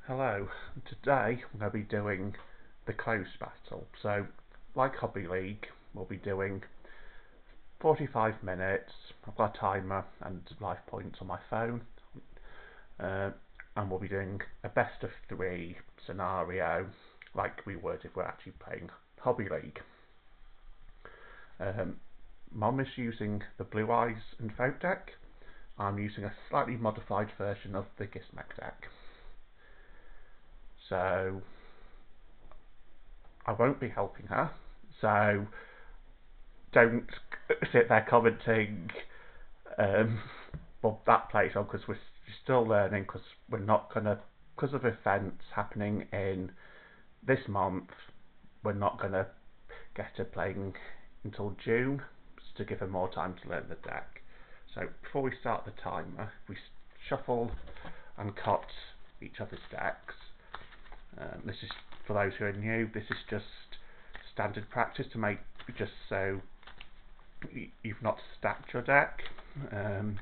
Hello, today we're going to be doing the close battle. So, like Hobby League, we'll be doing 45 minutes. I've got a timer and life points on my phone. Uh, and we'll be doing a best of 3 scenario, like we would if we're actually playing Hobby League. Mom is using the Blue Eyes and Folk deck. I'm using a slightly modified version of the Gizmek deck. So I won't be helping her, so don't sit there commenting well, that plays on because we're still learning, because we're not gonna, because of events happening in this month, we're not gonna get her playing until June, to give her more time to learn the deck. So before we start the timer, we shuffle and cut each other's decks. This is, for those who are new, this is just standard practice to make, just so you've not stacked your deck, and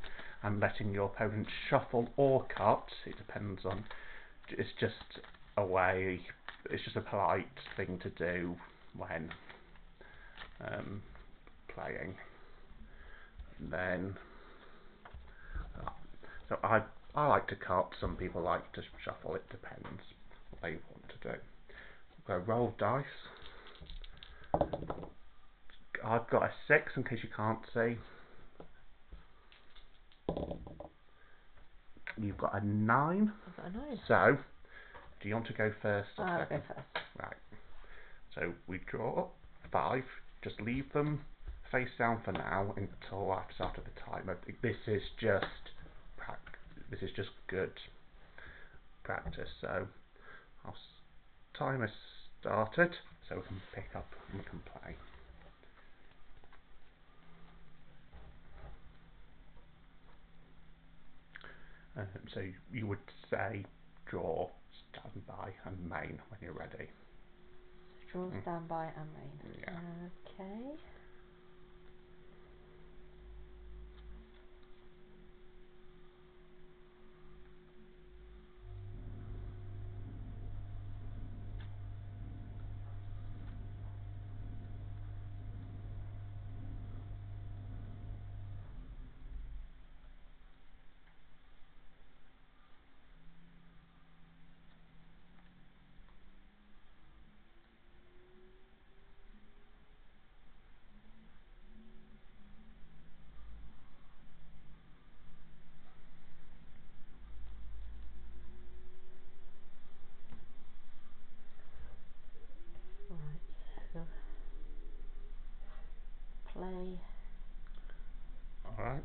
letting your opponent shuffle or cut. It depends on. It's just a way. It's just a polite thing to do when playing. And then, so I like to cut. Some people like to shuffle. It depends what they want to do. Go roll dice. I've got a 6 in case you can't see. You've got a 9. I've got a 9. So, do you want to go first or I'll second? go first. Right. So we draw 5. Just leave them face down for now until after start of the timer. This is just good practice. So our timer started, so we can pick up and we can play. So you would say draw, standby, and main when you're ready. Draw, standby, and main. Yeah. Okay. Right, so play. Alright.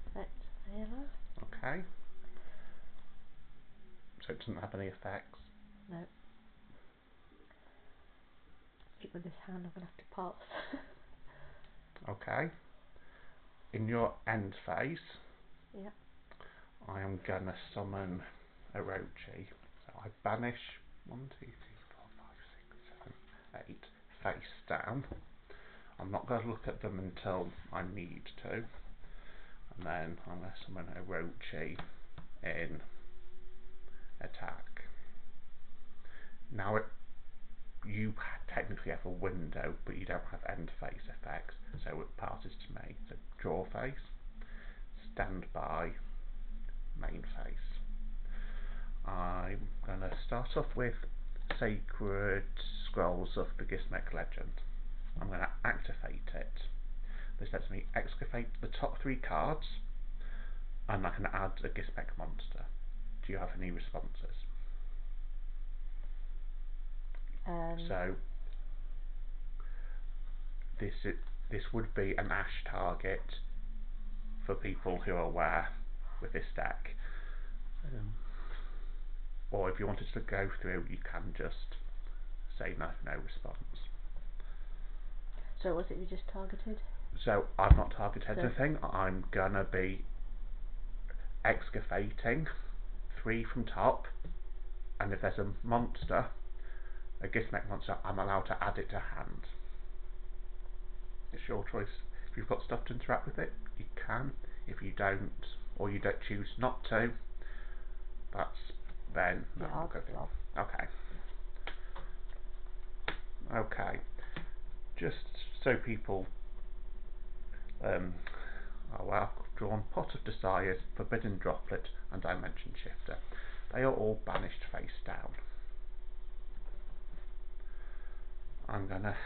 Effect yellow. Okay. So it doesn't have any effects. No. With this hand, I'm going to have to pass. Okay. In your end phase, Yeah. I am gonna summon Orochi. So I banish 1, 2, 3, 4, 5, 6, 7, 8 face down. I'm not going to look at them until I need to. And then I'm going to summon Orochi in attack. Now you technically have a window, but you don't have end phase effects, so it passes to me. So draw phase, standby, main phase. I'm going to start off with Sacred Scrolls of the Gizmek Legend. I'm going to activate it. This lets me excavate the top 3 cards, and I can add a Gizmek monster. Do you have any responses? So this would be an Ash target for people who are aware with this deck. Or if you wanted to go through, you can just say no response. So was it you just targeted? So I've not targeted anything. I'm gonna be excavating 3 from top, and if there's a monster, a Gizmek monster, I'm allowed to add it to hand. It's your choice. If you've got stuff to interact with it, you can. If you don't, or you don't choose not to, that's then no, Yeah, I'll go do. okay. Okay. Just so people, oh well, I've drawn Pot of Desires, Forbidden Droplet, and Dimension Shifter. They are all banished face down. I'm going to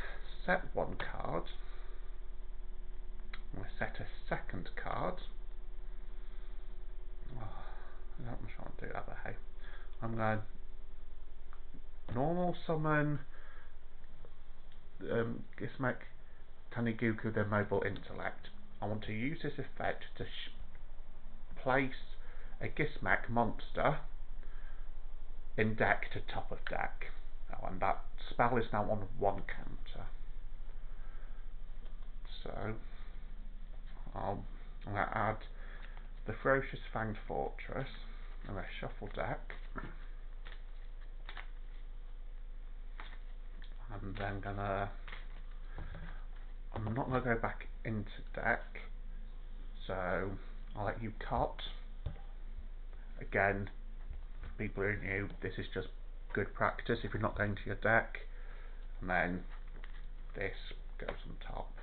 set one card. I'm going to set a second card. Oh, I don't want to do that, but hey. I'm going to normal summon Gizmek Taniguku, the Mobile Intellect. I want to use this effect to place a Gizmek monster in deck to top of deck. Now, and that spell is now on one counter. So I'm going to add the Ferocious Fanged Fortress. I'm going to shuffle deck, and then I'm not going to go back into deck, so I'll let you cut. Again, for people who are new, this is just good practice if you're not going to your deck. And then this goes on top.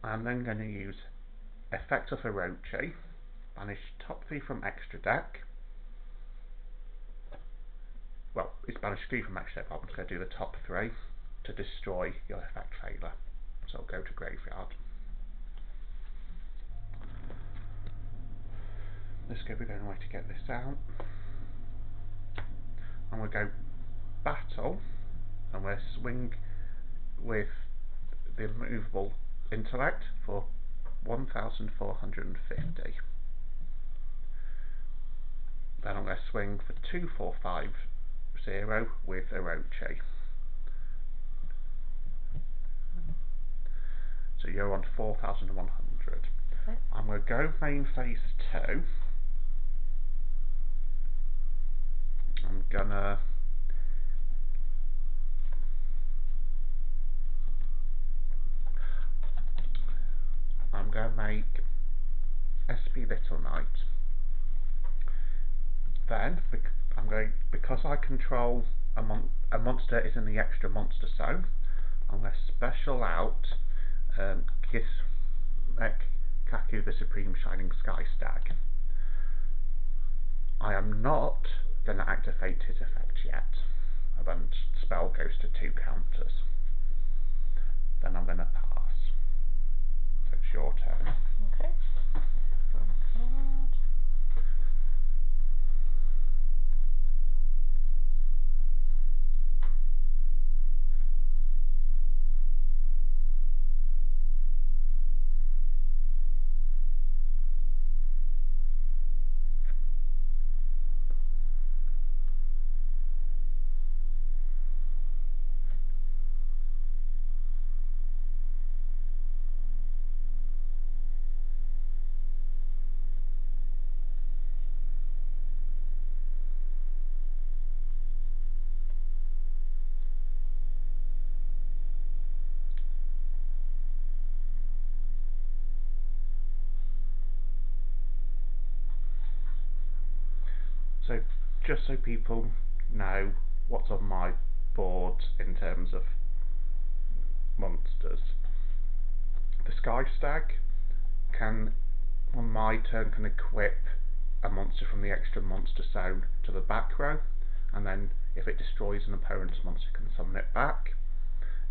I'm then going to use Effect of Orochi, banish top 3 from extra deck. Well, it's banished 3 from extra deck, but I'm just going to do the top 3 to destroy your effect failure. So I'll go to graveyard. Let's go, we're going away to get this out. I'm going to go battle, and we'll swing with the immovable intellect for 1,450. Then I'm going to swing for 2,450 with Orochi. So you're on 4,100. Okay. I'm going to go main phase 2. I'm going to make SP Little Knight. Then because I control a monster is in the extra monster zone, I'm going to special out Kaku the Supreme Shining Sky Stag. I am not going to activate his effect yet. And then spell goes to 2 counters. Then I'm going to pass. So it's your turn. Okay. Draw a card. So just so people know what's on my board in terms of monsters. The Sky Stag can, on my turn, can equip a monster from the extra monster zone to the back row, and then if it destroys an opponent's monster, can summon it back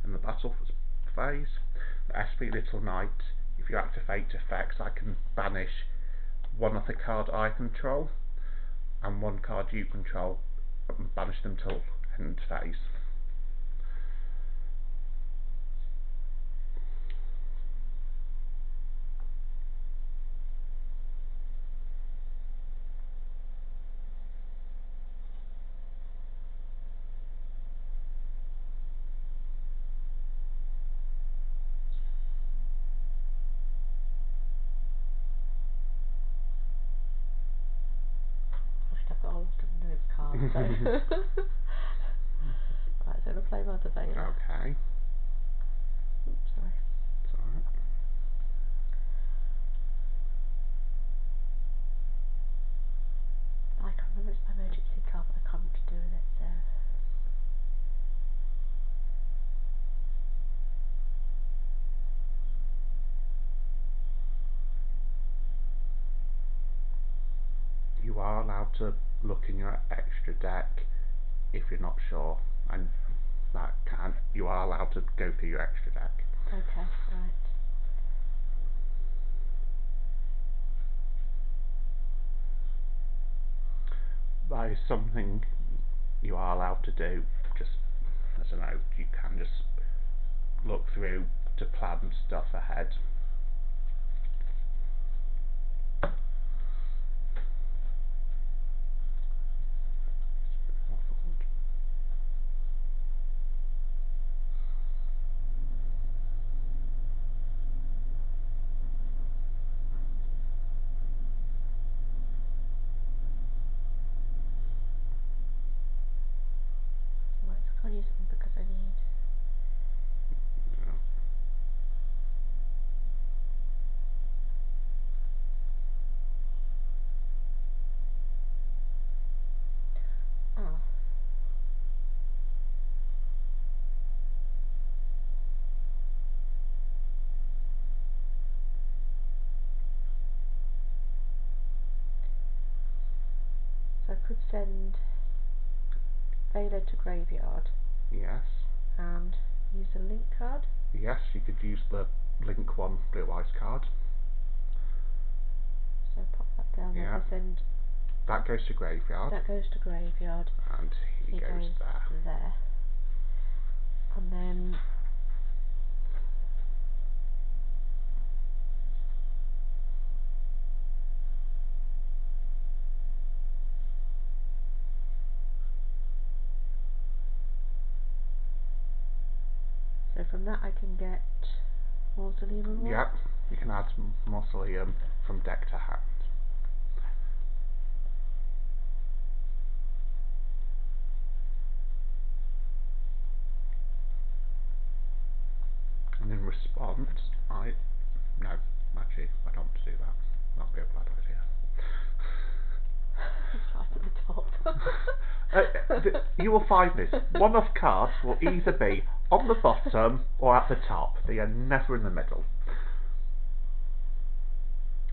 in the battle phase. The SP Little Knight, if you activate effects, I can banish one other card I control and one card you control, and banish them till end phase. I've got a lot of note cards, so. Right, so I'm going to play Mother Vela. Okay. Oops, sorry. It's alright. I can remember it's my emergency card, but I can't remember what to do with it, so. You are allowed to look in your extra deck if you're not sure, and you are allowed to go through your extra deck. Okay, right. That is something you are allowed to do. Just as a note, you can just look through to plan stuff ahead. Right, so I can't use them because I need. Yeah. Oh. So I could send Vela to graveyard. Yes. And use a link card. Yes, you could use the Link 1 Blue Eyes card. So pop that down there. Yeah. So send. That goes to graveyard. That goes to graveyard. And he goes there. And then. So from that I can get Mausoleum and what? Yep, you can add Mausoleum from deck to hand. And in response, no, actually, I don't want to do that. That'd be a bad idea. Right at the top. You will find this. One of cards will either be on the bottom or at the top. They are never in the middle.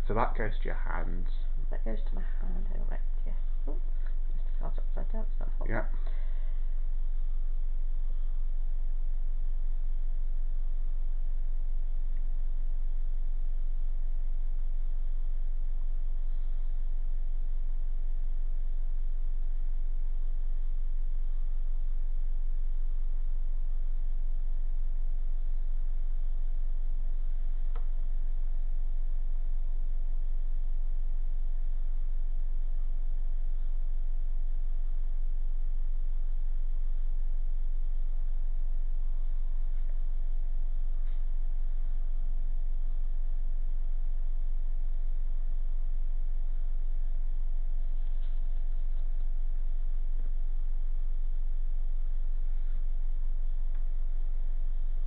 So that goes to your hands. That goes to my hand. Oh, right, yes. Oh, Mr. Card's upside down. It's not a problem. Yeah.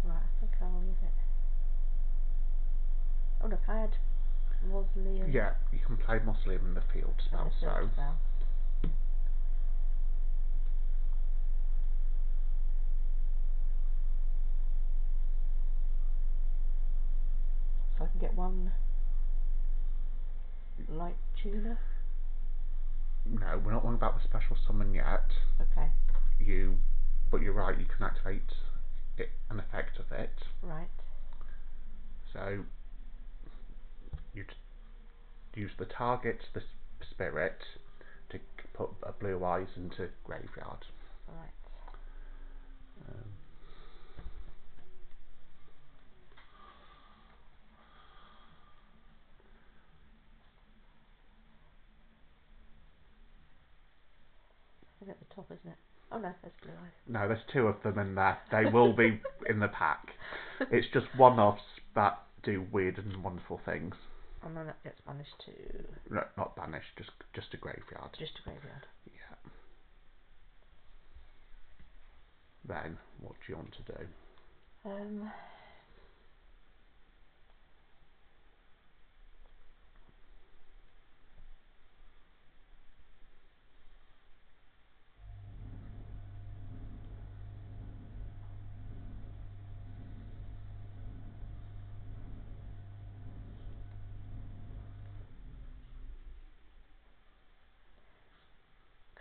Right, I think I'll leave it. Oh look, I had Mausoleum. Yeah, you can play Mausoleum in the field spell, Spell. So I can get one light tuner. No, we're not on about the special summon yet. Okay. But you're right, you can activate an effect of it. Right. So you'd use the target, the spirit, to put a Blue Eyes into graveyard. Right. I think at the top, isn't it? Oh no, there's Blue Eyes. No, there's two of them in there. They will be in the pack. It's just one-offs that do weird and wonderful things. And then that gets banished to. No, not banished, just a graveyard. Just a graveyard. Yeah. Then, what do you want to do?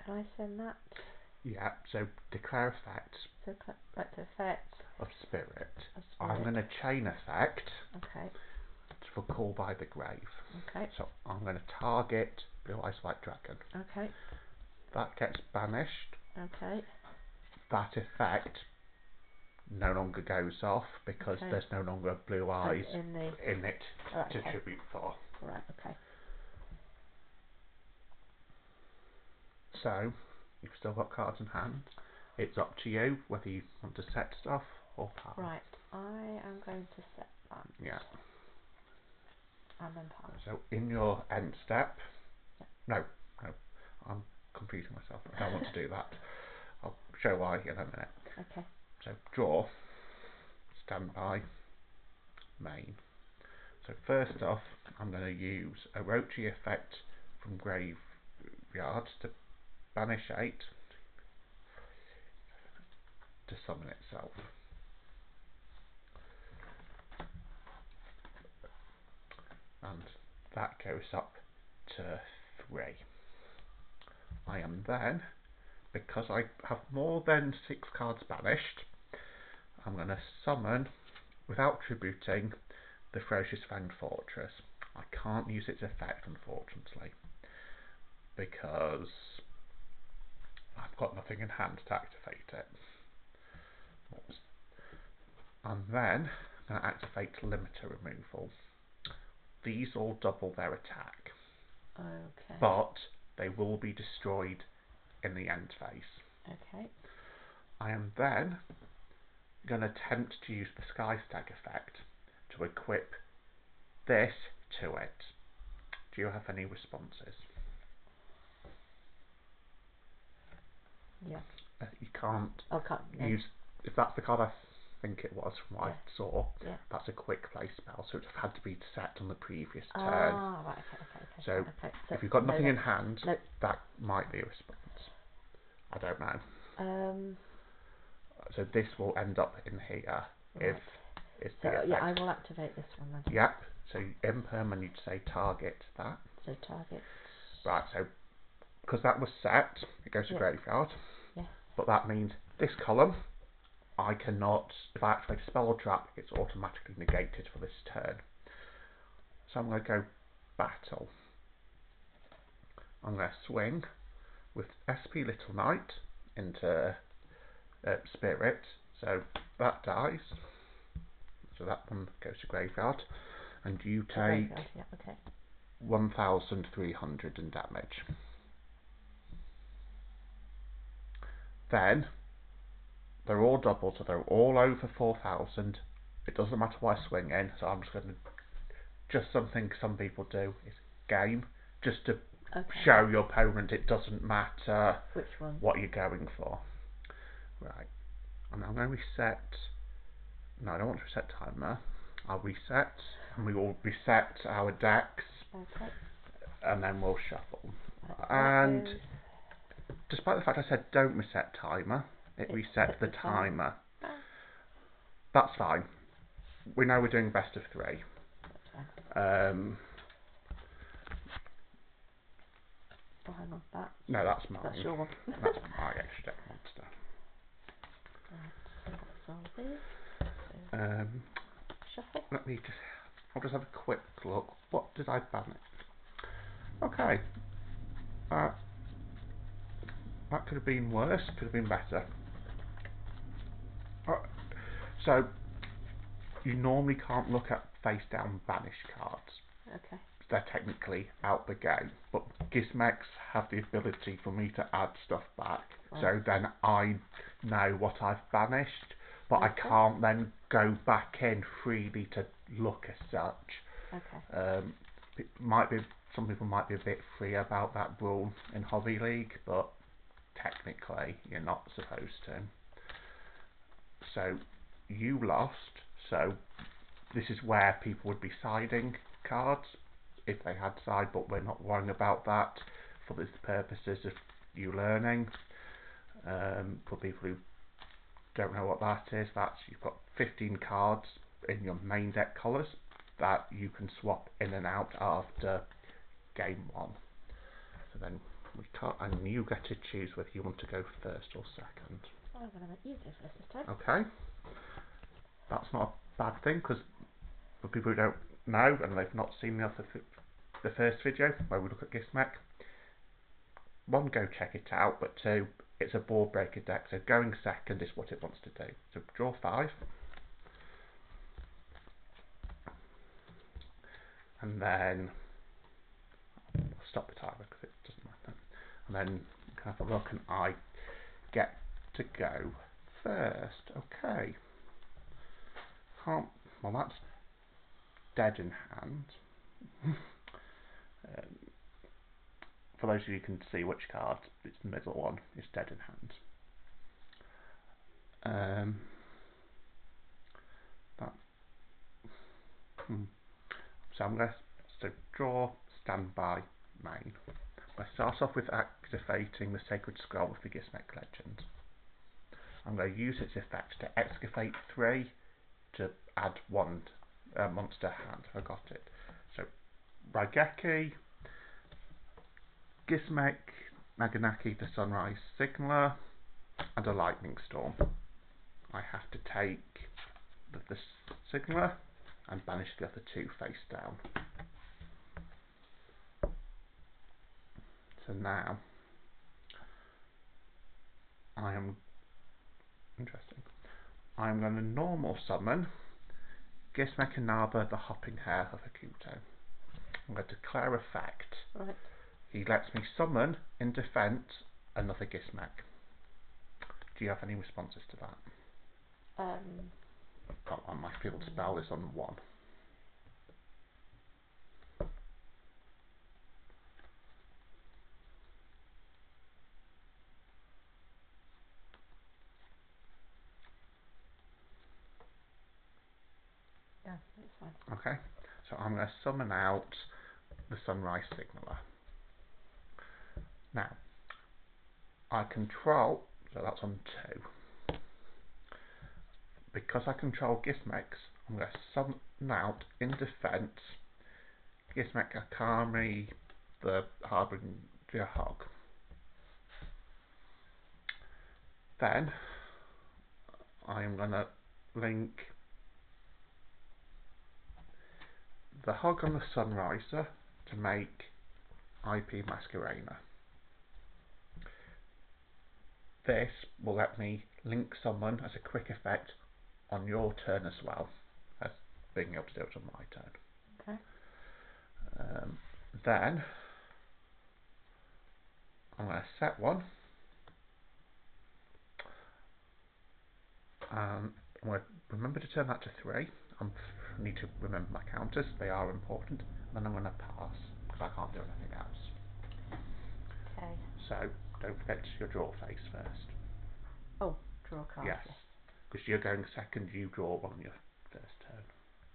Can I send that? Yeah, so declare effect So select effect of spirit. of I'm spirit. going to chain effect Okay. for call by the grave. Okay. So I'm going to target Blue Eyes White Dragon. Okay. That gets banished. Okay. That effect no longer goes off because Okay. there's no longer blue eyes in it to okay. tribute for. Right. Okay. So you've still got cards in hand. It's up to you whether you want to set stuff or pass. Right. I am going to set that. Yeah. And then pass. So in your end step, Yeah. no, I'm confusing myself. I don't want to do that. I'll show why in a minute. Okay. So draw, standby, main. So first off, I'm going to use a Orochi effect from Graveyard to banish 8 to summon itself. And that goes up to 3. I am then, because I have more than 6 cards banished, I'm going to summon, without tributing, the Ferocious Fanged Fortress. I can't use its effect, unfortunately, because I've got nothing in hand to activate it. Oops. And then I'm going to activate Limiter Removal. These all double their attack, Okay. but they will be destroyed in the end phase. Okay. I am then going to attempt to use the Sky Stag effect to equip this to it. Do you have any responses? Yeah. You can't no. use, if that's the card I think it was from what I saw, Yeah. that's a quick play spell, so it had to be set on the previous turn. Ah, right, okay. So okay. if you've got nothing in no. hand, that might be a response. I don't know. So this will end up in here if it's the effect. Yeah, I will activate this one then. Yep. So in perm, I need to say target that. So target. Right. So because that was set, it goes to graveyard. Yeah. But that means this column, I cannot. If I activate a spell or trap, it's automatically negated for this turn. So I'm going to go battle. I'm going to swing with SP Little Knight into Spirit. So that dies. So that one goes to graveyard. And you take 1,300 in damage. Then they're all double, so they're all over 4,000. It doesn't matter what I swing in, so I'm just going to just something some people do is game, just to show your opponent it doesn't matter what you're going for. Right, and I'm going to reset. No, I don't want to reset timer. I'll reset, and we will reset our decks, and then we'll shuffle. And despite the fact I said don't reset timer, it reset the timer. That's fine. We know we're doing best of 3. Oh, hang on, no, that's mine. That's your one. That's my extra deck monster. Right, that's all these. Shuffle. Let me just. I'll just have a quick look. What did I banish? Okay. That could have been worse. Could have been better. So you normally can't look at face down banished cards. Okay. They're technically out the game, but Gizmex have the ability for me to add stuff back. So then I know what I've banished, but I can't then go back in freely to look as such. It might be, some people might be a bit free about that rule in Hobby League, but technically you're not supposed to. So you lost, so this is where people would be siding cards if they had side, but we're not worrying about that for the purposes of you learning. For people who don't know what that is, that's you've got 15 cards in your main deck colours that you can swap in and out after game 1. So then we can't, and you get to choose whether you want to go first or second. I'm going to make you go first this time. Okay. That's not a bad thing, because for people who don't know and they've not seen the first video where we look at Gizmek, one, go check it out, but two, it's a board breaker deck, so going second is what it wants to do. So draw 5, and then I'll stop the timer because it doesn't matter. And then you can have a look, and I get to go first. Okay. Well, that's dead in hand. For those of you who can see which card, it's the middle one, is dead in hand. So I'm going to draw, standby, main. I start off with activating the Sacred Scroll with the Gizmek Legend. I'm going to use its effect to excavate 3 to add 1 monster hand. I got it. So Raigeki, Gizmek, Naganaki, the Sunrise Signaler, and a Lightning Storm. I have to take the Signaler and banish the other 2 face down. So now I am going to normal summon Gizmek Inaba, the Hopping Hare of Yugioh. I'm going to declare effect. Right. He lets me summon in defence another Gizmek. Do you have any responses to that? On my field spell is on 1. Yeah, that's fine. Okay, so I'm going to summon out the Sunrise Signaler. Now, I control, so that's on 2. Because I control Gizmeks, I'm going to summon out in defence Gizmek Akami, the Harbinger Hog. Then I am going to link the Hog on the Sunriser to make IP Masquerena. This will let me link summon as a quick effect on your turn as well as being able to do it on my turn. Okay. Then I'm going to set one. I'm going to remember to turn that to 3. I need to remember my counters, they are important. And then I'm going to pass because I can't do anything else. Okay. So don't forget your draw phase first. Oh, draw a card. Yes, because you're going second, you draw one on your first turn.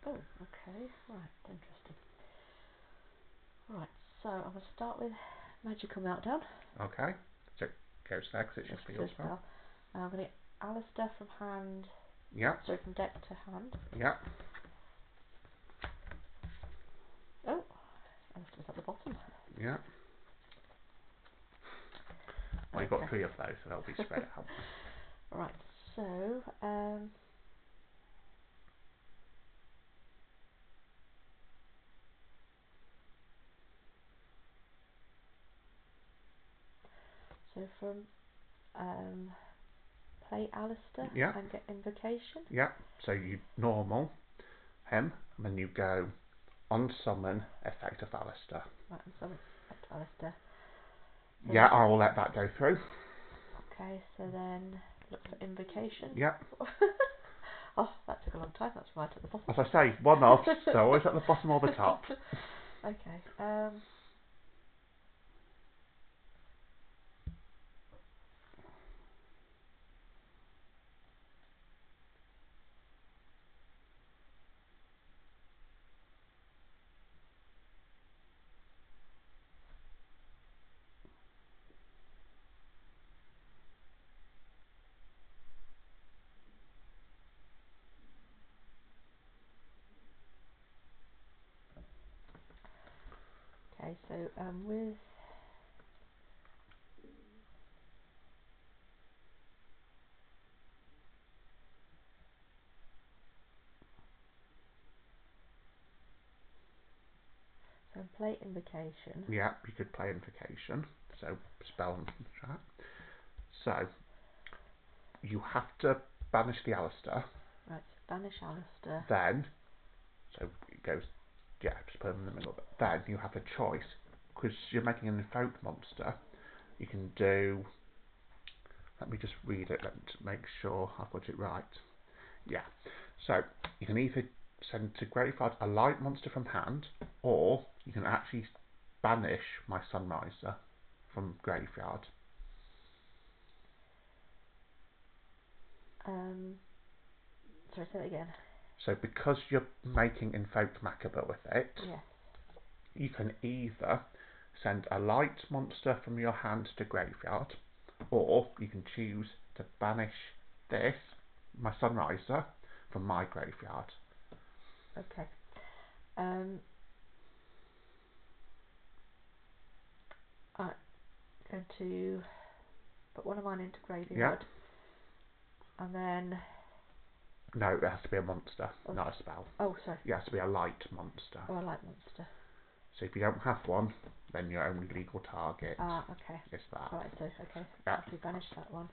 Oh, okay. Right, interesting. Right, so I'm going to start with Magical Meltdown. Okay, so it goes there because it's your field spell. And I'm going to get Alistair from hand. Yep. So from deck to hand. Yep. Oh, Alistair's at the bottom. Yep. Well, you've got 3 of those, so they'll be spread out. Right, so from play Alistair and get Invocation. Yep. So you normal him, and then you go on summon effect of Alistair. Right, and summon effect of Alistair. So yeah, I will let that go through. Okay, so then look for Invocation. Yep. Oh, that took a long time. That's right at the bottom. As I say, one off, so always at the bottom or the top. Okay. Okay, so with can play Invocation. Yeah, you could play Invocation. So spell that. So you have to banish the Alistair. Right, so banish Alistair. Then, so it goes, yeah, just put them in the middle. Then you have a choice, because you're making an invoked monster. You can do, let me just read it, to make sure I've got it right. Yeah, so you can either send to graveyard a light monster from hand, or you can actually banish my Sunriser from graveyard. Sorry, say that again. So because you're making invoked Macabre with it, Yes. you can either send a light monster from your hand to graveyard, or you can choose to banish this, my Sunriser, from my graveyard. Okay. I'm going to put one of mine into graveyard, and then. No, it has to be a monster, not a spell. Oh, sorry. It has to be a light monster. Oh, a light monster. So if you don't have one, then your only legal target Okay. is that. Right, so, okay. Yeah. Actually banish that one.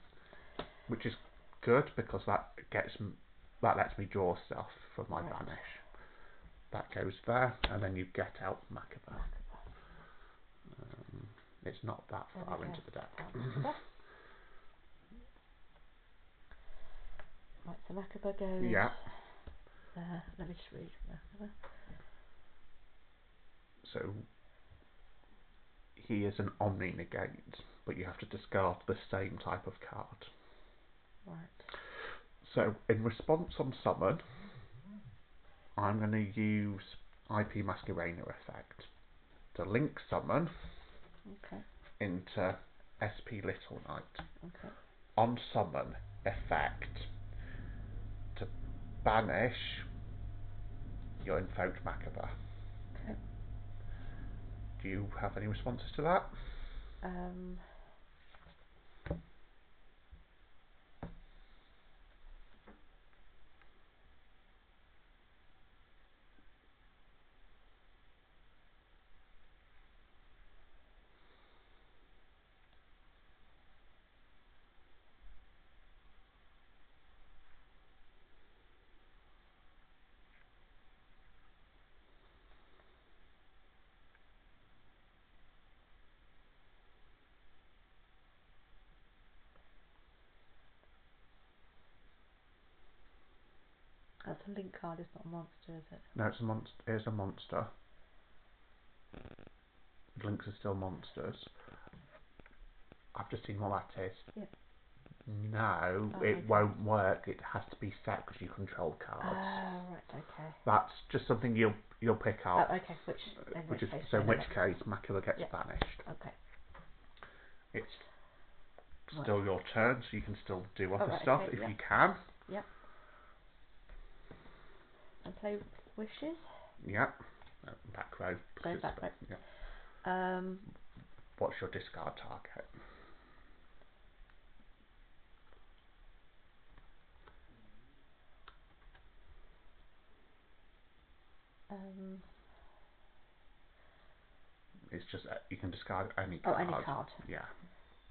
Which is good, because that lets me draw stuff for my banish. That goes there, and then you get out Macabre. It's not that far into the deck. Right, so Macabre goes Yeah. there. Let me just read Macabre. So he is an Omni Negate, but you have to discard the same type of card. Right. So in response on summon, I'm going to use IP Masquerader effect to link summon into SP Little Knight. Okay. On summon effect to banish your invoked Macabre. Okay. Do you have any responses to that? That's a link card, it's not a monster, is it? No, it's a monster. It's a monster. Links are still monsters. I've just seen what that is. Yep. No, it won't work. It has to be set because you control cards. Right, okay. That's just something you'll pick up. Oh, okay, in which case Macular gets banished. Okay. It's still your turn, so you can still do other stuff if you can. Yep. And play Wishes? Yep. Back row. Go back row. Yeah. What's your discard target? It's just you can discard any card. Oh, any card. Yeah.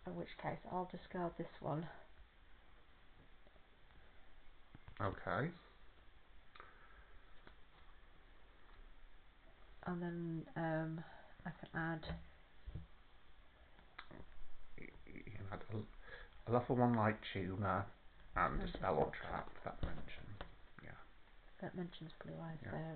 In which case, I'll discard this one. Okay. And then I can add. You can add a level 1 light tuner and a spell or trap that mention. Yeah. That mentions blue eyes. Yeah.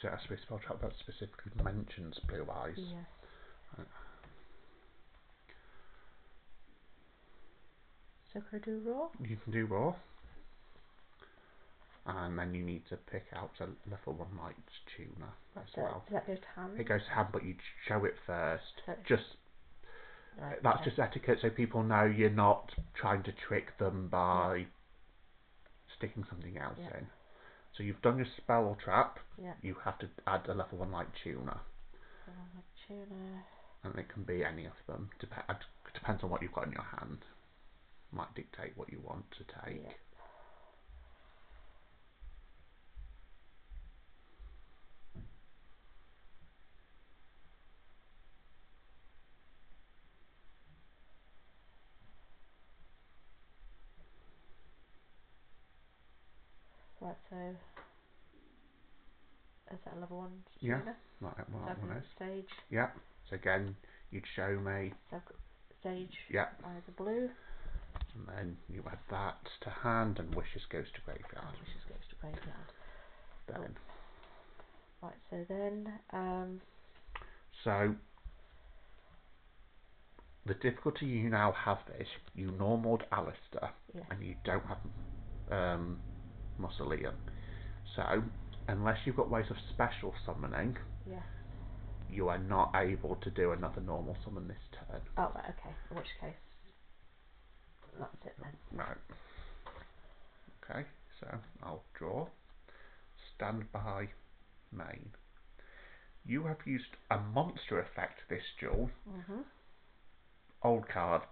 So So it has to be a spell trap that specifically mentions blue eyes. yes. So can I do raw? You can do raw. And then you need to pick out a level 1 light tuner as well. Does that go to hand? It goes to hand, but you show it first. So That's just etiquette, so people know you're not trying to trick them by sticking something else in. So you've done your spell or trap. You have to add a level 1 light tuner. And it can be any of them. Depends on what you've got in your hand. Might dictate what you want to take. Right, so is that a level 1 tuner? tuner? Right, well, that one is. Stage. Yeah. So again, you'd show me. So stage. Yeah. Either blue. And then you add that to hand, and wishes goes to graveyard. Wishes goes to graveyard. Then. Right, so then. So the difficulty you now have is you normaled Alistair, and you don't have Mausoleum. So unless you've got ways of special summoning, you are not able to do another normal summon this turn. Oh, right, okay. In which case, that's it then. Right. Okay, so I'll draw. Stand by main. You have used a monster effect this duel. Old card.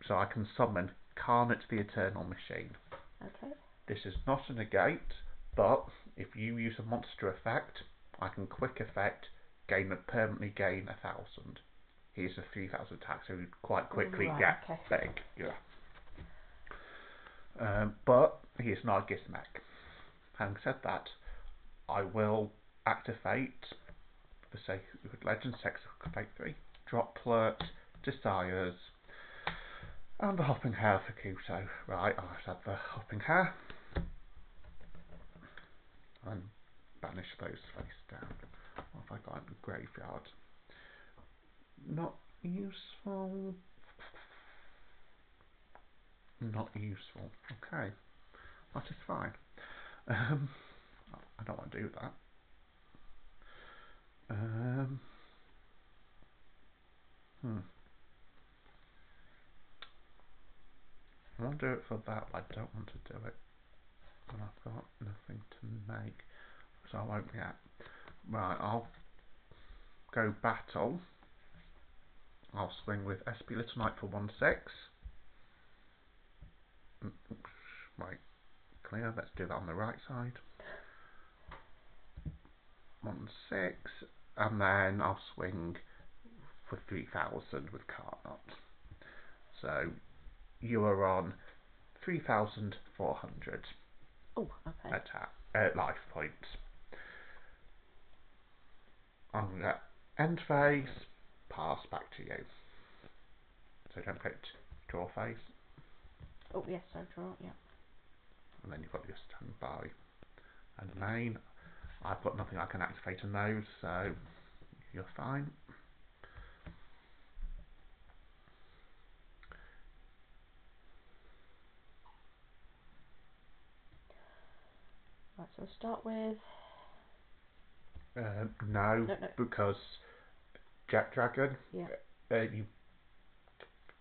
So I can summon Carnage the Eternal Machine. Okay. This is not a negate, but if you use a monster effect, I can quick effect permanently gain 1,000. Here's a 3,000 attack, so you quite quickly get big. But he is not a Gizmek. Having said that, I will activate, for sake of Legend, Fate 3, Droplet, Desires, and the Hopping Hair for Kuto. Right, I'll have the Hopping Hair. And banish those face down. What have I got in the graveyard? Not useful. Not useful. Okay. That is fine. I don't want to do that. I want to do it for that, but I don't want to do it when I've got nothing to make. So I won't yet. Right, I'll go battle. I'll swing with SP Little Knight for 1/6. Right, clear. Let's do that on the right side. 1/6, and then I'll swing for 3,000 with Carnot. So you are on 3,400 attack life points. I'm going to end phase, pass back to you. So don't forget draw phase. Oh yes, I draw, And then you've got your standby and main. I've got nothing I can activate in those, so you're fine. Right, so we'll start with... No, because Jet Dragon,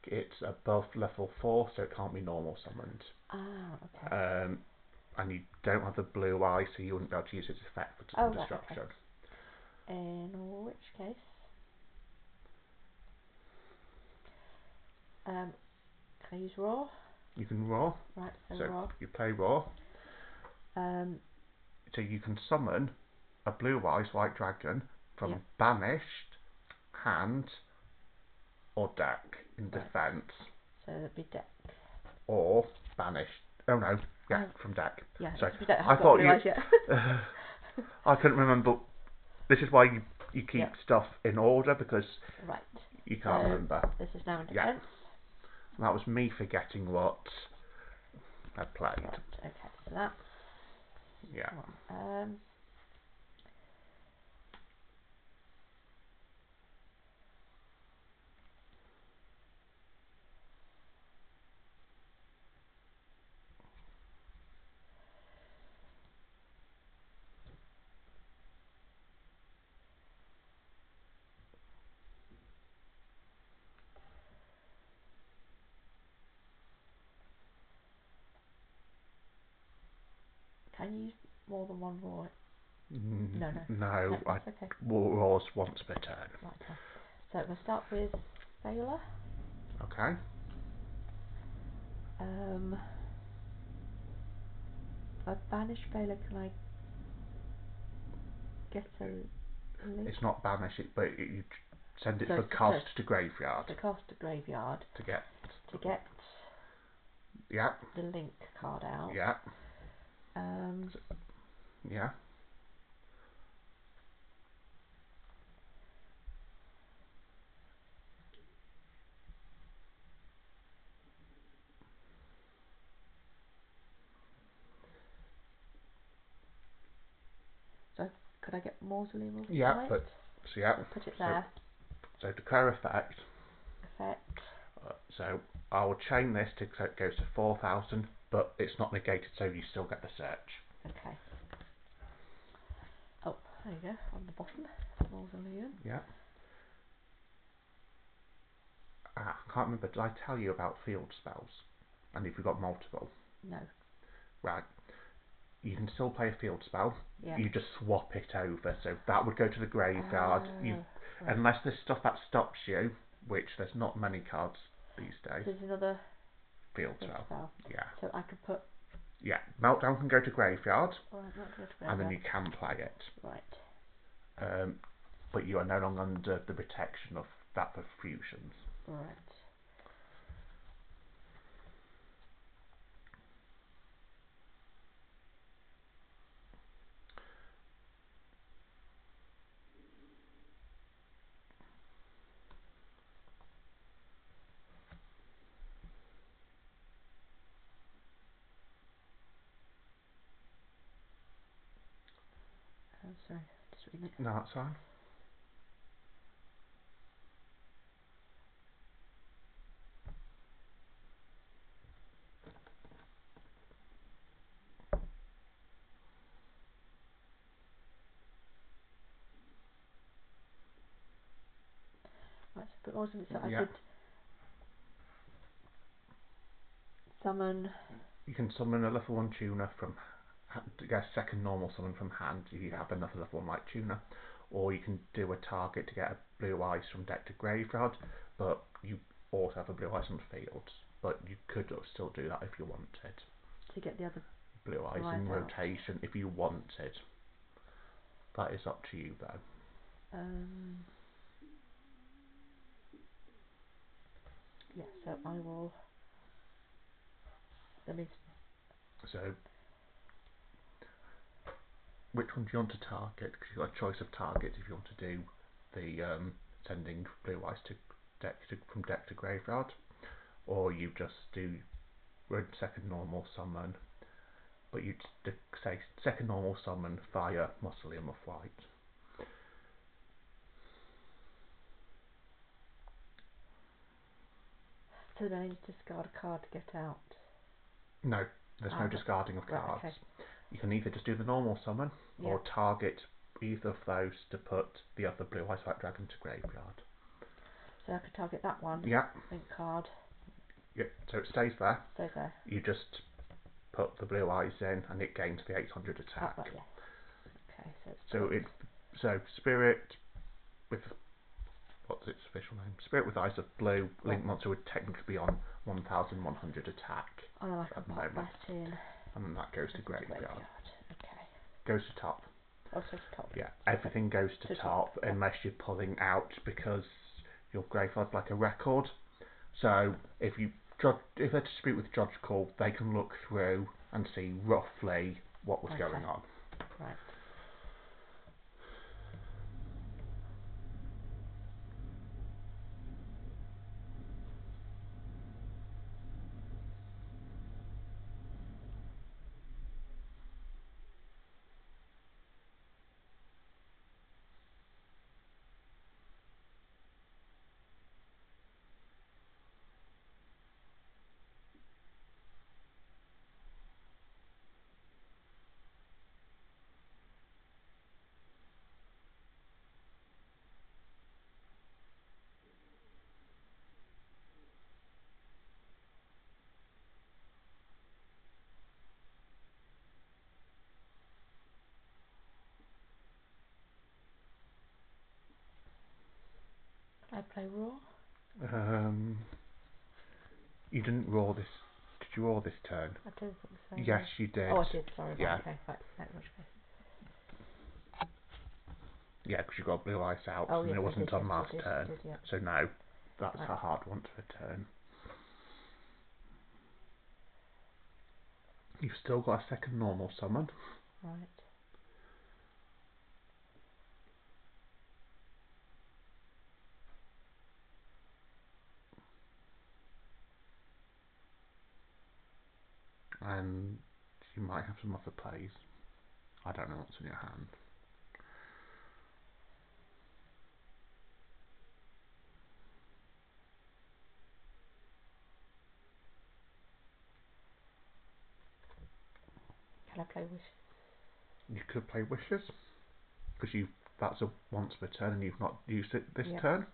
it's above level 4, so it can't be normal summoned. And you don't have the blue eye, so you wouldn't be able to use its effect for destruction. In which case... can I use raw? You can raw. Right, so raw. You play raw. So you can summon a blue-eyes white dragon from banished, hand, or deck in defense. So that'd be deck. Or banished. Oh no, from deck. Sorry, I thought you. I couldn't remember. This is why you keep stuff in order, because you can't remember. This is now in defense. That was me forgetting what I played. Right, okay, so that's... Yeah. and use more than one raw? No, No, that's okay. Raws once per turn. Right, fine. So we'll start with Sailor. Okay. A banished Sailor, can I get a link? It's not banish it, but you send it So for it's cast to graveyard the cost to graveyard to get. Yeah. the link card out. Yeah. Um, Yeah. so could I get Mausoleum of Yeah. Light? But yeah. So put it there. So declare effect. Effect. So I will chain this to so it goes to 4,000, but it's not negated, so you still get the search. Okay. Oh, there you go, on the bottom. Mausoleum. Yeah. I can't remember. Did I tell you about field spells? And if you've got multiple. No. Right. You can still play a field spell. Yeah. You just swap it over. So that would go to the graveyard. Right. Unless there's stuff that stops you, which there's not many cards these days. There's another Field spell. Yeah. So I could put. Yeah. Meltdown can go to graveyard. Alright, not go to And then graveyard. you can play it. Right. But you are no longer under the protection of that for fusions. Right. Sorry, just reading it. No, that's fine. Right, so put Mausoleum. So I Yeah. could summon. You can summon a level 1 tuner from to get a second normal summon from hand if you have another level 1 light tuner, or you can do a target to get a blue eyes from deck to graveyard, but you also have a blue eyes on field. But you could still do that if you wanted. To get the other Blue eyes in rotation if you wanted. That is up to you though. Yeah, so I will. Let me. So, which one do you want to target? Because you've got a choice of targets if you want to do the sending blue eyes to from deck to graveyard, or you just do second normal summon, but you'd say second normal summon via Mausoleum of Light. So then I need to discard a card to get out. No, there's no discarding of cards. Okay. You can either just do the normal summon or target either of those to put the other blue eyes white dragon to graveyard. So I could target that one. Yeah. Link card. Yeah. So it stays there. Stays there. You just put the blue eyes in, and it gains the 800 attack. Oh, right, yeah. Okay, so spirit with what's its official name? Spirit with Eyes of Blue. Link monster would technically be on 1,100 attack and then I can at the pop moment. that in. And then that goes to graveyard. Okay. Goes to top. Oh, so to top. Yeah, everything goes to top unless you're pulling out because your graveyard's like a record. So if they're to speak with Judge Call, they can look through and see roughly what was going on. Right. I play raw. You didn't roar this. Did you roar this turn? I don't think so. Yes, No. you did. Oh, I did. Sorry. Yeah. Right, okay. Right. Which way? Yeah, because you got blue ice out, Oh, and yes, it I wasn't did. on Yes, last I did. turn. Did, yeah. So no, that's Right. a hard one to turn. You've still got a second normal summon. Right. And you might have some other plays. I don't know what's in your hand. Can I play wish? You could play wishes, because that's a once per turn and you've not used it this Yep. turn.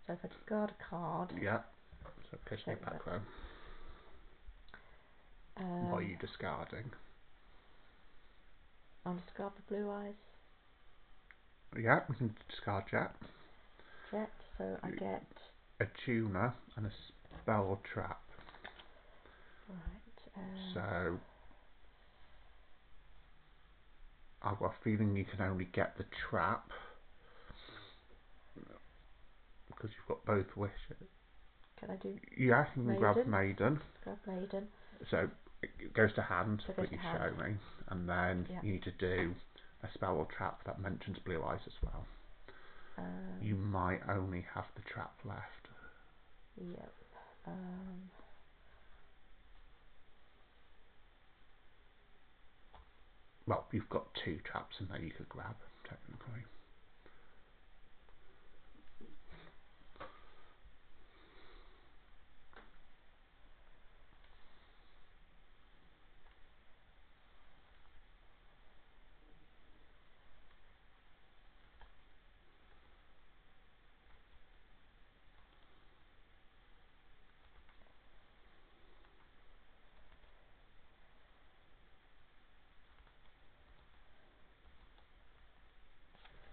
So if I discard a card. Yeah. So it goes to your back row. What are you discarding? I'll discard the blue eyes. Yeah, we can discard Jet. Jet, so I get a tuner and a spell trap. right. So I've got a feeling you can only get the trap because you've got both wishes. Can I do? Yeah, you can Maiden? grab Maiden. Grab Maiden. So it goes to hand, So but you show me, and then you need to do a spell or trap that mentions blue eyes as well. You might only have the trap left. Yep. Well, you've got two traps in there you could grab, technically.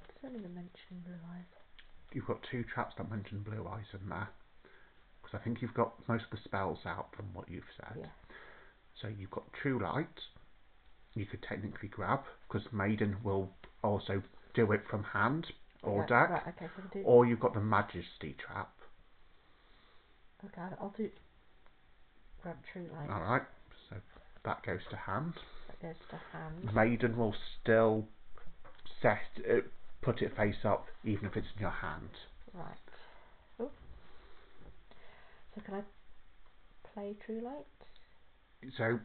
It's only the mention blue eyes. You've got two traps that mention blue eyes in there. Because I think you've got most of the spells out from what you've said. Yeah. So you've got True Light, you could technically grab, because Maiden will also do it from hand or deck. Right, okay, so do. Or you've got the Majesty trap. Okay, I'll do. Grab True Light. Alright, so that goes to hand. That goes to hand. Maiden will still put it face up, even if it's in your hand. Right. Oh. So can I play True Light? So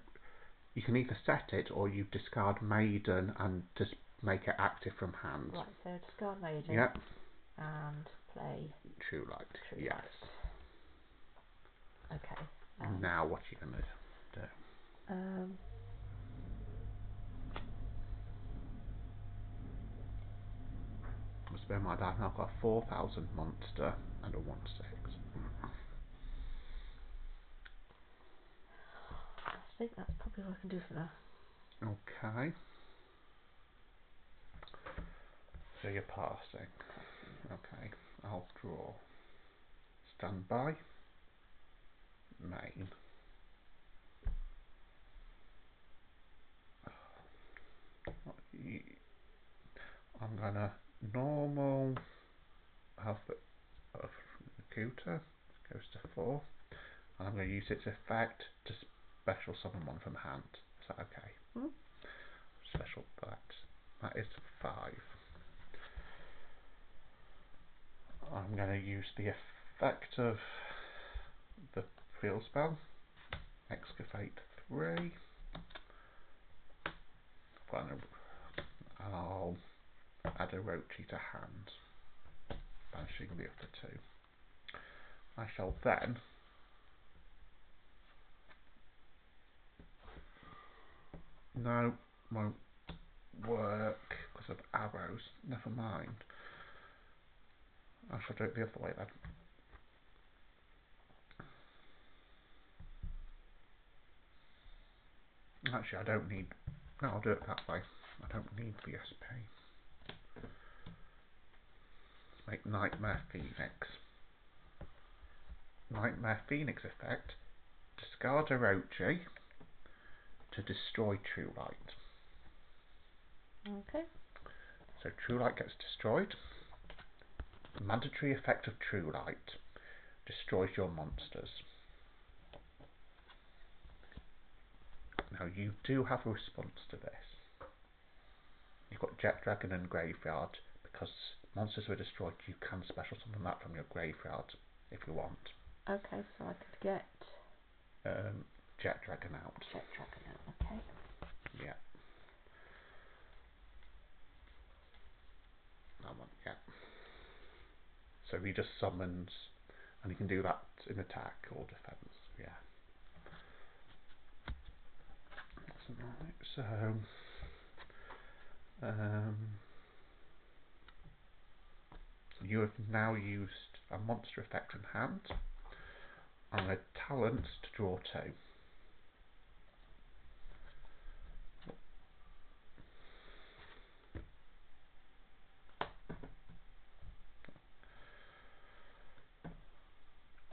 you can either set it or you discard Maiden and just make it active from hand. Right, so discard Maiden. Yep. And play True Light. True Yes. Light. Okay. Now what are you going to do? Let's bear in mind I've now got a 4,000 monster and a 1/6. I think that's probably what I can do for now. Okay. So you're passing. Okay. I'll draw. Stand by. Main. I'm gonna normal alphabet of Nakuta goes to 4, and I'm going to use its effect to special summon one from hand. Is that okay? Special effect. That is 5. I'm going to use the effect of the field spell. Excavate 3. I'll add a Rochi to hand, banishing the other 2. I shall then no, won't work because of arrows. Never mind. I shall do it the other way then. Actually, I don't need. No, I'll do it that way. I don't need the SP. make Nightmare Phoenix. Nightmare Phoenix effect. Discard Orochi to destroy True Light. Okay. So True Light gets destroyed. Mandatory effect of True Light. Destroys your monsters. Now you do have a response to this. You've got Jet Dragon and Graveyard. Because monsters were destroyed, you can special summon that from your graveyard if you want. Okay, so I could get Jet Dragon out. Jet Dragon out, okay. Yeah. That one, yeah. So he just summons, and he can do that in attack or defense. Yeah. Right. So, you have now used a monster effect in hand and a talent to draw 2.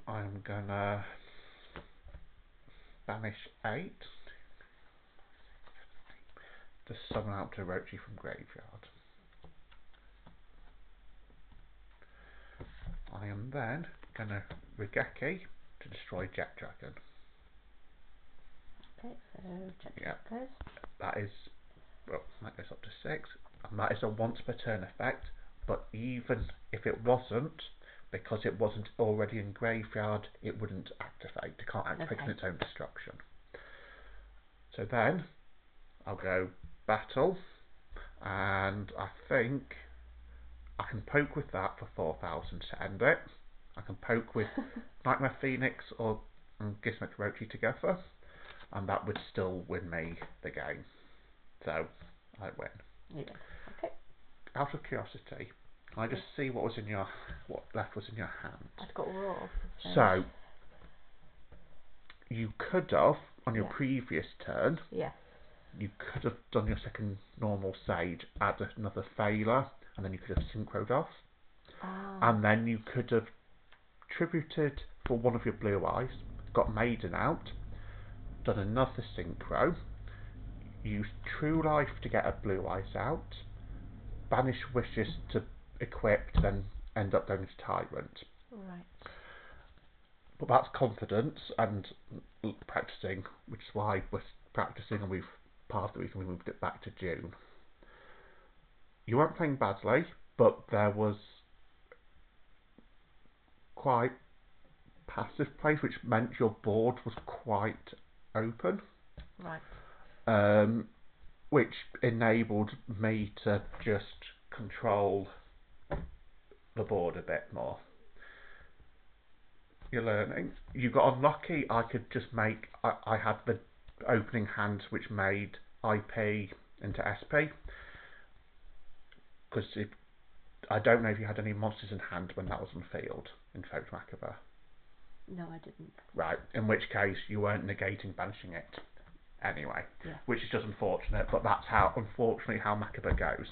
I'm gonna banish 8 to summon out Orochi from graveyard. I am then gonna Rigeki to destroy Jet Dragon. Okay, so Jet Dragon goes. That is, well, that goes up to 6, and that is a once per turn effect, but even if it wasn't, because it wasn't already in graveyard, it wouldn't activate. It can't activate on its own destruction. So then, I'll go battle, and I think I can poke with that for 4,000 to end it. I can poke with Nightmare Phoenix or Gizmek Orochi together, and that would still win me the game. So, I win. You win. Okay. Out of curiosity, can I just see what left was in your hand? I've got raw. So, you could have, on your previous turn, you could have done your second normal Sage, add another Failure, and then you could have synchroed off. And then you could have tributed for one of your blue eyes, got Maiden out, done another synchro, used True Life to get a blue eyes out, banish Wishes to equip, to then end up going to Tyrant. Right. But that's confidence and practicing, which is why we're practicing, and part of the reason we moved it back to June. You weren't playing badly, but there was quite passive plays, which meant your board was quite open. Right. Which enabled me to just control the board a bit more. You're learning. You got unlucky. I could just make. I had the opening hands which made IP into SP. Because I don't know if you had any monsters in hand when that was on field in Folk Macabre. No, I didn't. Right. In which case you weren't negating banishing it anyway. Yeah. Which is just unfortunate, but that's unfortunately how Macabre goes.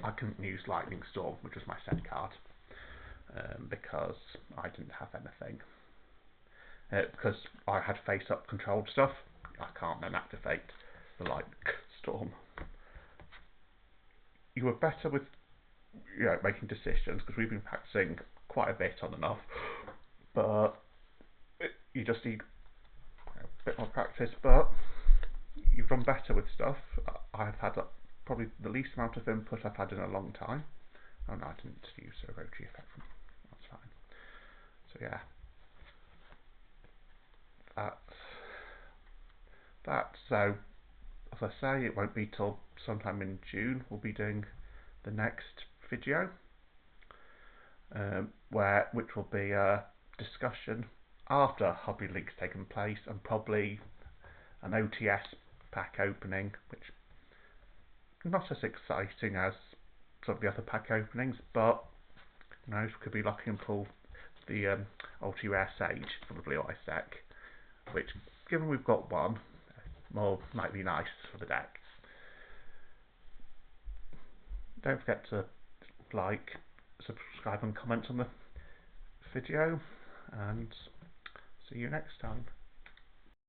I couldn't use Lightning Storm, which was my set card. Because I didn't have anything. Because I had face-up controlled stuff, I can't then activate the Lightning Storm. You were better with making decisions, because we've been practicing quite a bit on and off, but you just need a bit more practice, but you've done better with stuff. I've had probably the least amount of input I've had in a long time. Oh no, I didn't use a Orochi effect from. That's fine. So yeah, that. So as I say, it won't be till sometime in June we'll be doing the next video, which will be a discussion after Hobby Link's taken place, and probably an OTS pack opening, which not as exciting as some of the other pack openings, but could be lucky and pull the ultra rare Sage for the blue eye deck, which, given we've got one, more might be nice for the deck. Don't forget to like, subscribe and comment on the video, and see you next time.